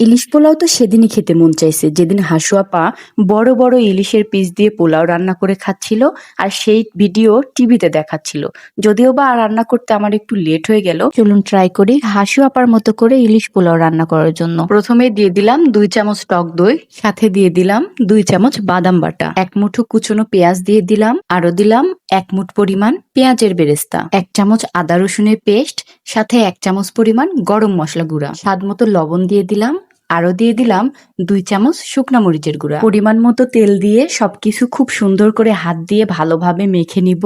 ইলিশ পোলাও তো সেদিনই খেতে মন চাইছে যেদিন হাসু আপা বড় বড় ইলিশের পিস দিয়ে পোলাও রান্না করে খাচ্ছিল, আর সেই ভিডিও টিভিতে দেখাচ্ছিল। যদিও বা রান্না করতে আমার একটু লেট হয়ে গেল, চলুন ট্রাই করি হাসু আপার মতো করে ইলিশ পোলাও রান্না করার জন্য। প্রথমে দিয়ে দিলাম 2 চামচ টক দই, সাথে দিয়ে দিলাম 2 চামচ বাদাম বাটা, 1 মুঠো কুচনো পেঁয়াজ দিয়ে দিলাম, আরো দিলাম 1 মুঠ পরিমাণ পেঁয়াজের বেরেস্তা, 1 চামচ আদা রসুনের পেস্ট, সাথে 1 চামচ পরিমাণ গরম মশলা গুঁড়া, স্বাদ মতো লবণ দিয়ে দিলাম, আরো দিয়ে দিলাম 2 চামচ শুকনা মরিচের গুঁড়া। পরিমাণ মতো তেল দিয়ে সবকিছু খুব সুন্দর করে হাত দিয়ে ভালোভাবে মেখে নিব।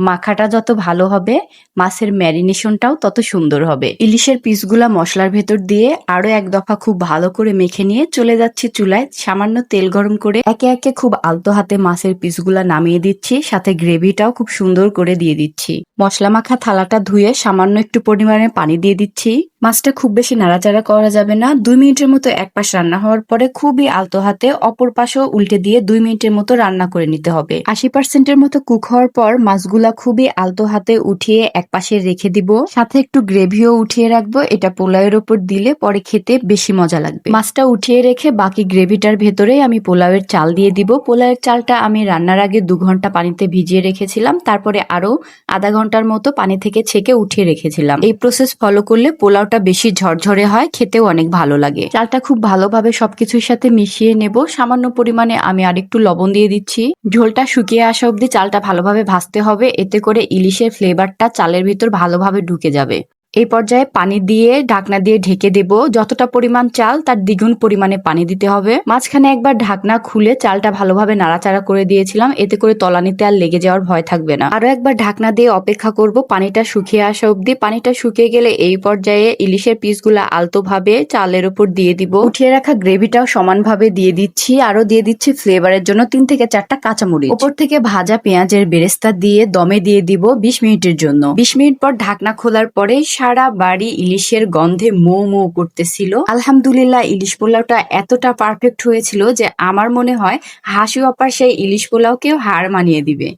মাখাটা যত ভালো হবে মাছের ম্যারিনেশনটাও তত সুন্দর হবে। ইলিশের পিসগুলা মশলার ভেতর দিয়ে আরো এক দফা খুব ভালো করে মেখে নিয়ে চলে যাচ্ছি চুলায়। সামান্য তেল গরম করে একে একে খুব আলতো হাতে মাছের পিসগুলা নামিয়ে দিচ্ছি, সাথে গ্রেভিটাও খুব সুন্দর করে দিয়ে দিচ্ছি। মশলা মাখা থালাটা ধুয়ে সামান্য একটু পরিমাণে পানি দিয়ে দিচ্ছি। মাছটা খুব বেশি নাড়াচাড়া করা যাবে না। 2 মিনিটের মতো এক পাশ রান্না হওয়ার পরে খুবই আলতো হাতে অপর পাশও উল্টে দিয়ে 2 মিনিটের মতো রান্না করে নিতে হবে। 80% মতো কুক হওয়ার পর মাছগুলা খুবই আলতো হাতে উঠিয়ে এক পাশে রেখে দিব, সাথে একটু গ্রেভিও উঠিয়ে রাখবো। এটা পোলাওয়ের ওপর দিলে পরে খেতে বেশি মজা লাগবে। মাছটা উঠিয়ে রেখে বাকি গ্রেভিটার ভেতরে আমি পোলাওয়ের চাল দিয়ে দিব। পোলাওয়ের চালটা আমি রান্নার আগে 2 ঘন্টা পানিতে ভিজিয়ে রেখেছিলাম, তারপরে আরো আধা ঘন্টার মতো পানি থেকে ছেঁকে উঠিয়ে রেখেছিলাম। এই প্রসেস ফলো করলে পোলাওটা বেশি ঝরঝরে হয়, খেতেও অনেক ভালো লাগে। চালটা খুব ভালোভাবে সবকিছুর সাথে মিশিয়ে নেব। সামান্য পরিমাণে আমি আরেকটু লবণ দিয়ে দিচ্ছি। ঝোলটা শুকিয়ে আসা অবধি চালটা ভালোভাবে ভাজতে হবে, এতে করে ইলিশের ফ্লেভারটা চালের ভিতর ভালোভাবে ঢুকে যাবে। এই পর্যায়ে পানি দিয়ে ঢাকনা দিয়ে ঢেকে দেব। যতটা পরিমাণ চাল তার দ্বিগুণ পরিমাণে পানি দিতে হবে। মাঝখানে একবার ঢাকনা খুলে চালটা ভালোভাবে নাড়াচাড়া করে দিয়েছিলাম, এতে করে তলানিতে আর লেগে যাওয়ার ভয় থাকবে না। আরো একবার ঢাকনা দিয়ে অপেক্ষা করব পানিটা শুকিয়ে আসা অবধি। পানিটা শুকিয়ে গেলে এই পর্যায়ে ইলিশের পিসগুলা আলতোভাবে চালের উপর দিয়ে দিব। উঠিয়ে রাখা গ্রেভিটাও সমানভাবে দিয়ে দিচ্ছি। আরো দিয়ে দিচ্ছি ফ্লেভারের জন্য 3 থেকে 4টা কাঁচামরিচ। উপর থেকে ভাজা পেঁয়াজের বেরেস্তা দিয়ে দমে দিয়ে দিব 20 মিনিটের জন্য। 20 মিনিট পর ঢাকনা খোলার পরে সারা বাড়ি ইলিশের গন্ধে মো মো করতেছিল। আলহামদুলিল্লাহ, ইলিশ পোলাওটা এতটা পারফেক্ট হয়েছিল যে আমার মনে হয় হাসু আপার সেই ইলিশ পোলাওকেও হার মানিয়ে দিবে।